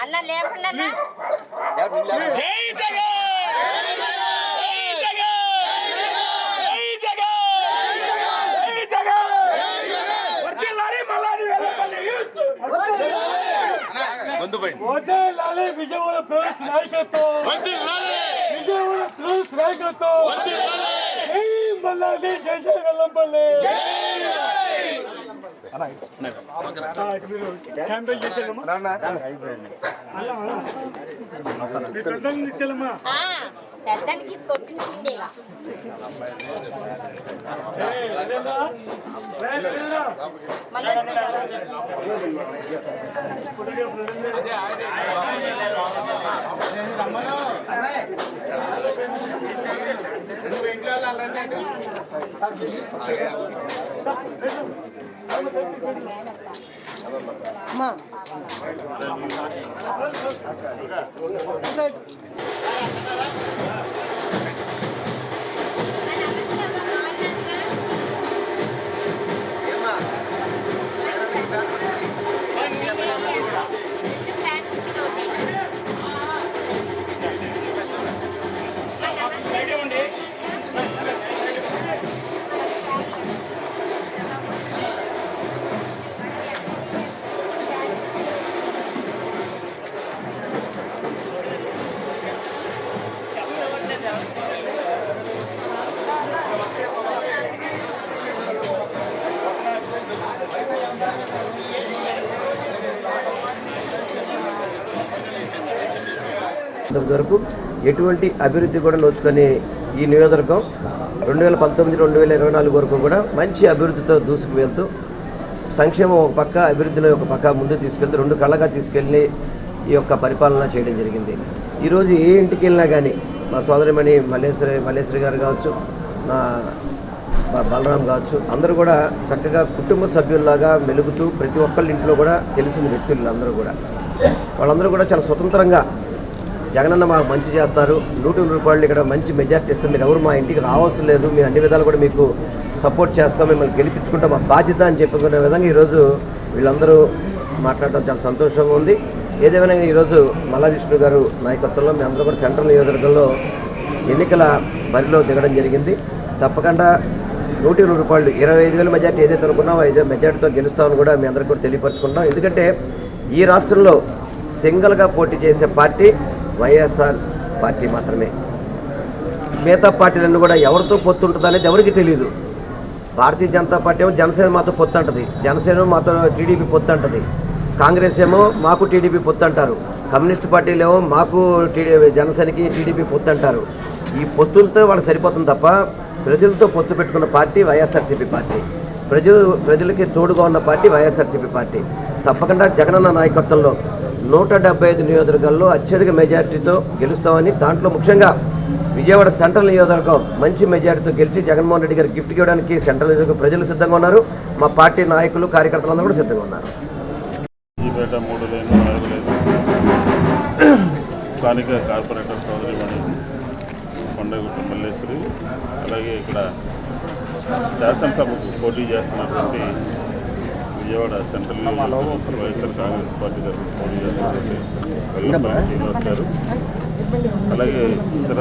అన్న లేకుండా విజయవాడ ప్రవేశ నాయకత్వం విజయవాడ ప్రవేశ నాయకత్వం మల్లాది జయశేఖర్ వెల్లంపల్లి క్యాంపెయిన్ చేశారమ్మా తీసుకెళ్ళమ్మా వరకు ఎటువంటి అభివృద్ధి కూడా నోచుకొని ఈ నియోజకవర్గం 2019-2024 వరకు కూడా మంచి అభివృద్ధితో దూసుకు వెళ్తూ సంక్షేమం ఒక పక్క అభివృద్ధిని ఒక పక్క ముందు తీసుకెళ్తూ రెండు కళ్ళగా తీసుకెళ్ళి ఈ యొక్క పరిపాలన చేయడం జరిగింది. ఈరోజు ఏ ఇంటికి వెళ్ళినా కానీ మా సోదరిమణి మల్లేశ్వరి గారు కావచ్చు, నా బలరాం కావచ్చు, అందరూ కూడా చక్కగా కుటుంబ సభ్యుల్లాగా మెలుగుతూ ప్రతి ఒక్కళ్ళ ఇంట్లో కూడా తెలిసిన వ్యక్తులు అందరూ కూడా వాళ్ళందరూ కూడా చాలా స్వతంత్రంగా జగనన్న మాకు మంచి చేస్తారు, 100 రూపాయలు ఇక్కడ మంచి మెజార్టీ ఇస్తాం, మీరు ఎవరు మా ఇంటికి రావాల్సిన లేదు, మేము అన్ని విధాలు కూడా మీకు సపోర్ట్ చేస్తాం, మిమ్మల్ని గెలిపించుకుంటాం, మా బాధ్యత అని చెప్పుకునే విధంగా ఈరోజు వీళ్ళందరూ మాట్లాడటం చాలా సంతోషంగా ఉంది. ఏదేమైనా ఈరోజు మల్లాది గారు నాయకత్వంలో మేము అందరూ కూడా సెంట్రల్ నియోజకవర్గంలో ఎన్నికల బరిలో దిగడం జరిగింది. తప్పకుండా 120 రూపాయలు 25,000 మెజార్టీ ఏదైతే అనుకున్నామో 5 మెజార్టీతో గెలుస్తామని కూడా మీ అందరికీ కూడా తెలియపరచుకుంటాం. ఎందుకంటే ఈ రాష్ట్రంలో సింగిల్గా పోటీ చేసే పార్టీ వైఎస్ఆర్ పార్టీ మాత్రమే. మిగతా పార్టీలన్నీ కూడా ఎవరితో పొత్తు ఉంటుంది అనేది ఎవరికి తెలియదు. భారతీయ జనతా పార్టీ ఏమో జనసేన మాతో పొత్తు అంటది, జనసేన మాతో టీడీపీ పొత్తు అంటది, కాంగ్రెస్ ఏమో మాకు టీడీపీ పొత్తు అంటారు, కమ్యూనిస్ట్ పార్టీలు ఏమో మాకు జనసేనకి టీడీపీ పొత్తు అంటారు. ఈ పొత్తులతో వాళ్ళు సరిపోతుంది తప్ప ప్రజలతో పొత్తు పెట్టుకున్న పార్టీ వైఎస్ఆర్సీపీ పార్టీ, ప్రజలకి తోడుగా ఉన్న పార్టీ వైఎస్ఆర్సీపీ పార్టీ. తప్పకుండా జగనన్న నాయకత్వంలో 175 నియోజకవర్గాల్లో అత్యధిక మెజార్టీతో గెలుస్తామని, దాంట్లో ముఖ్యంగా విజయవాడ సెంట్రల్ నియోజకవర్గం మంచి మెజార్టీతో గెలిచి జగన్మోహన్ రెడ్డి గారు గిఫ్ట్ ఇవ్వడానికి సెంట్రల్ నియోజకవర్గం ప్రజలు సిద్ధంగా ఉన్నారు, మా పార్టీ నాయకులు కార్యకర్తలందరూ కూడా సిద్ధంగా ఉన్నారు. స్థానిక కార్పొరేటర్ సోదరిమణి కొండగుట్ట మల్లేశ్వరి, అలాగే ఇక్కడ శాసనసభకు పోటీ చేస్తున్నటువంటి విజయవాడ సెంట్రల్ వైఎస్ఆర్ కాంగ్రెస్ పార్టీ తరఫున పోటీ చేస్తున్నటువంటి వెల్లంపల్లి శ్రీనివాస్ గారు, అలాగే ఇతర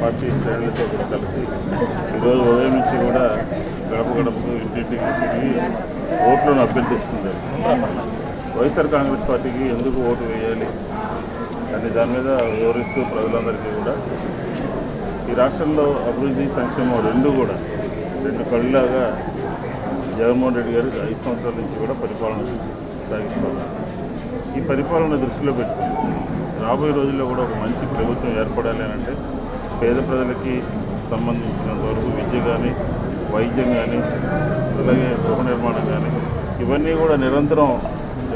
పార్టీ శ్రేణులతో కూడా కలిసి ఈరోజు ఉదయం నుంచి కూడా గడప గడపకు ఇంటింటికి తిరిగి ఓట్లను అభ్యర్థిస్తుంది. వైఎస్ఆర్ కాంగ్రెస్ పార్టీకి ఎందుకు ఓటు వేయాలి అని దాని మీద వివరిస్తూ ప్రజలందరికీ కూడా ఈ రాష్ట్రంలో అభివృద్ధి సంక్షేమం రెండు కళ్ళలాగా జగన్మోహన్ రెడ్డి గారు 5 సంవత్సరాల నుంచి కూడా పరిపాలన సాగిస్తున్నారు. ఈ పరిపాలన దృష్టిలో పెట్టుకుని రాబోయే రోజుల్లో కూడా ఒక మంచి ప్రభుత్వం ఏర్పడాలి అని అంటే పేద ప్రజలకి సంబంధించినంత వరకు విద్య కానీ, వైద్యం కానీ, అలాగే గృహ నిర్మాణం కానీ, ఇవన్నీ కూడా నిరంతరం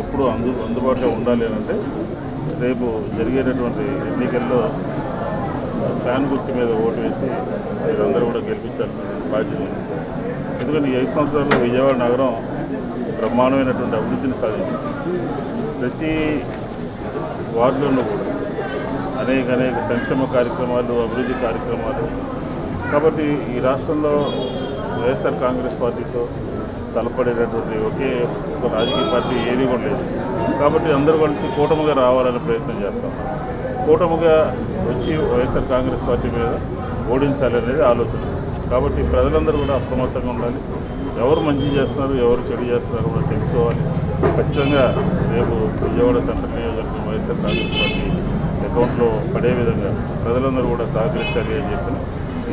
ఎప్పుడు అందుబాటులో ఉండాలి అంటే రేపు జరిగేటటువంటి ఎన్నికల్లో ఫ్యాన్ గుర్తు మీద ఓటు వేసి మీరందరూ కూడా గెలిపించాల్సిన బాధ్యత ఉంది. ఎందుకంటే ఈ 5 సంవత్సరాల్లో విజయవాడ నగరం బ్రహ్మాండమైనటువంటి అభివృద్ధిని సాధించింది. ప్రతి వార్డులోనూ కూడా అనేక సంక్షేమ కార్యక్రమాలు, అభివృద్ధి కార్యక్రమాలు. కాబట్టి ఈ రాష్ట్రంలో వైఎస్ఆర్ కాంగ్రెస్ పార్టీతో తలపడేటటువంటి ఒకే ఒక రాజకీయ పార్టీ ఏది కూడా లేదు. కాబట్టి అందరూ కలిసి కూటమిగా రావాలనే ప్రయత్నం చేస్తాం. కూటమిగా వచ్చి వైఎస్ఆర్ కాంగ్రెస్ పార్టీ మీద ఓడించాలనేది ఆలోచన. కాబట్టి ప్రజలందరూ కూడా అప్రమత్తంగా ఉండాలి. ఎవరు మంచి చేస్తున్నారు, ఎవరు చెడు చేస్తున్నారు కూడా తెలుసుకోవాలి. ఖచ్చితంగా రేపు విజయవాడ సెంట్రల్ నియోజకవర్గం వైఎస్ఆర్ కాంగ్రెస్ పార్టీ అకౌంట్లో పడే విధంగా ప్రజలందరూ కూడా సహకరించాలి అని చెప్పి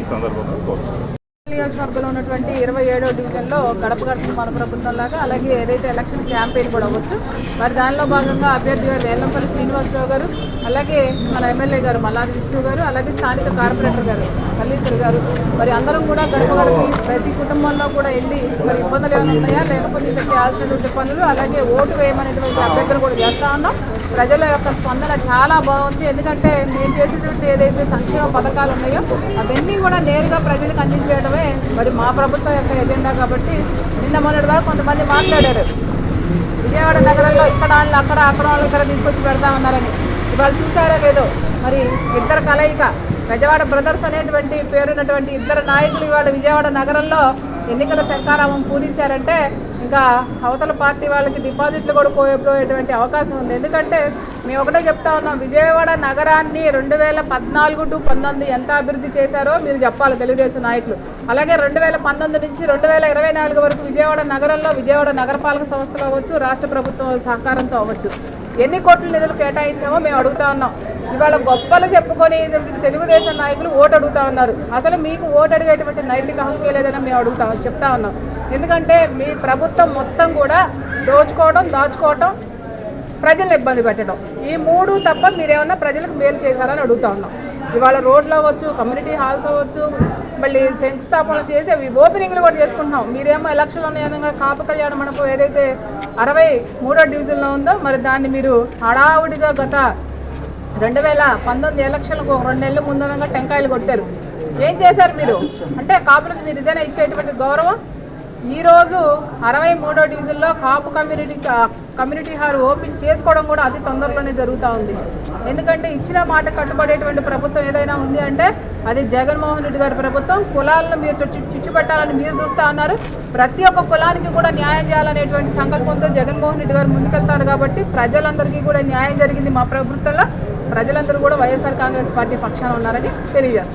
ఈ సందర్భంగా కోరుతున్నాను. నియోజకవర్గంలో ఉన్నటువంటి 27వ డివిజన్లో గడప గడప మన ప్రభుత్వం లాగా అలాగే ఏదైతే ఎలక్షన్ క్యాంపెయిన్ కూడా అవ్వచ్చు, మరి దానిలో భాగంగా అభ్యర్థి గారు వేలంపల్లి శ్రీనివాసరావు గారు, అలాగే మన ఎమ్మెల్యే గారు మల్లాది విష్ణు గారు, అలాగే స్థానిక కార్పొరేటర్ గారు మల్లీశ్వరి గారు, మరి అందరం కూడా గడప గడపి ప్రతి కుటుంబంలో కూడా వెళ్ళి మరి ఇబ్బందులు ఏమైనా ఉన్నాయా, లేకపోతే ఇంకా చేయాల్సినటువంటి పనులు, అలాగే ఓటు వేయమనేటువంటి అభ్యర్థులు కూడా చేస్తూ ఉన్నాం. ప్రజల యొక్క స్పందన చాలా బాగుంది. ఎందుకంటే మేము చేసేటువంటి ఏదైతే సంక్షేమ పథకాలు ఉన్నాయో అవన్నీ కూడా నేరుగా ప్రజలకు అందించేయడమే మరి మా ప్రభుత్వం యొక్క ఎజెండా. కాబట్టి నిన్న మొన్నటిదాకా కొంతమంది మాట్లాడారు విజయవాడ నగరంలో ఇక్కడ వాళ్ళు అక్కడ వాళ్ళు ఇక్కడ తీసుకొచ్చి పెడతా ఉన్నారని. ఇవాళ చూసారో లేదో మరి ఇద్దరు కలయిక బెజవాడ బ్రదర్స్ అనేటువంటి పేరున్నటువంటి ఇద్దరు నాయకులు ఇవాళ విజయవాడ నగరంలో ఎన్నికల శంఖారావం పూరించారంటే ఇంకా అవతల పార్టీ వాళ్ళకి డిపాజిట్లు కూడా కోల్పోయేటువంటి అవకాశం ఉంది. ఎందుకంటే మేము ఒకటే చెప్తా ఉన్నాం, విజయవాడ నగరాన్ని 2014 to 19 ఎంత అభివృద్ధి చేశారో మీరు చెప్పాలి తెలుగుదేశం నాయకులు. అలాగే 2019 నుంచి 2024 వరకు విజయవాడ నగరంలో విజయవాడ నగరపాలక సంస్థలు అవ్వచ్చు, రాష్ట్ర ప్రభుత్వం సహకారంతో అవ్వచ్చు, ఎన్ని కోట్ల నిధులు కేటాయించామో మేము అడుగుతా ఉన్నాం. ఇవాళ గొప్పలు చెప్పుకొని తెలుగుదేశం నాయకులు ఓటు అడుగుతా ఉన్నారు. అసలు మీకు ఓటు అడిగేటువంటి నైతిక హక్కు లేదని మేము చెప్తా ఉన్నాం. ఎందుకంటే మీ ప్రభుత్వం మొత్తం కూడా దోచుకోవడం, దాచుకోవడం, ప్రజలను ఇబ్బంది పెట్టడం, ఈ మూడు తప్ప మీరేమన్నా ప్రజలకు మేలు చేశారని అడుగుతా ఉన్నాం. ఇవాళ రోడ్లు అవ్వచ్చు, కమ్యూనిటీ హాల్స్ అవ్వచ్చు, మళ్ళీ శంకుస్థాపనలు చేసి అవి ఓపెనింగ్లు కూడా చేసుకుంటున్నాం. మీరేమో ఎలక్షన్లో ఉన్నాయనగా కాపు కళ్యాణ మండపం ఏదైతే 63వ డివిజన్లో ఉందో మరి దాన్ని మీరు హడావుడిగా గత 2019 ఎలక్షన్లకు 2 నెలల ముందరంగా టెంకాయలు కొట్టారు. ఏం చేశారు మీరు అంటే కాపులకు మీరు ఇదేనా ఇచ్చేటువంటి గౌరవం? ఈరోజు 63వ డివిజన్లో కాపు కమ్యూనిటీ హాల్ ఓపెన్ చేసుకోవడం కూడా అతి తొందరలోనే జరుగుతూ ఉంది. ఎందుకంటే ఇచ్చిన మాట కట్టుబడేటువంటి ప్రభుత్వం ఏదైనా ఉంది అంటే అది జగన్మోహన్ రెడ్డి గారి ప్రభుత్వం. కులాలను మీరు చిచ్చుపెట్టాలని మీరు చూస్తూ ఉన్నారు. ప్రతి ఒక్క కులానికి కూడా న్యాయం చేయాలనేటువంటి సంకల్పంతో జగన్మోహన్ రెడ్డి గారు ముందుకెళ్తారు. కాబట్టి ప్రజలందరికీ కూడా న్యాయం జరిగింది మా ప్రభుత్వంలో. ప్రజలందరూ కూడా వైఎస్ఆర్ కాంగ్రెస్ పార్టీ పక్షాన ఉన్నారని తెలియజేస్తాం.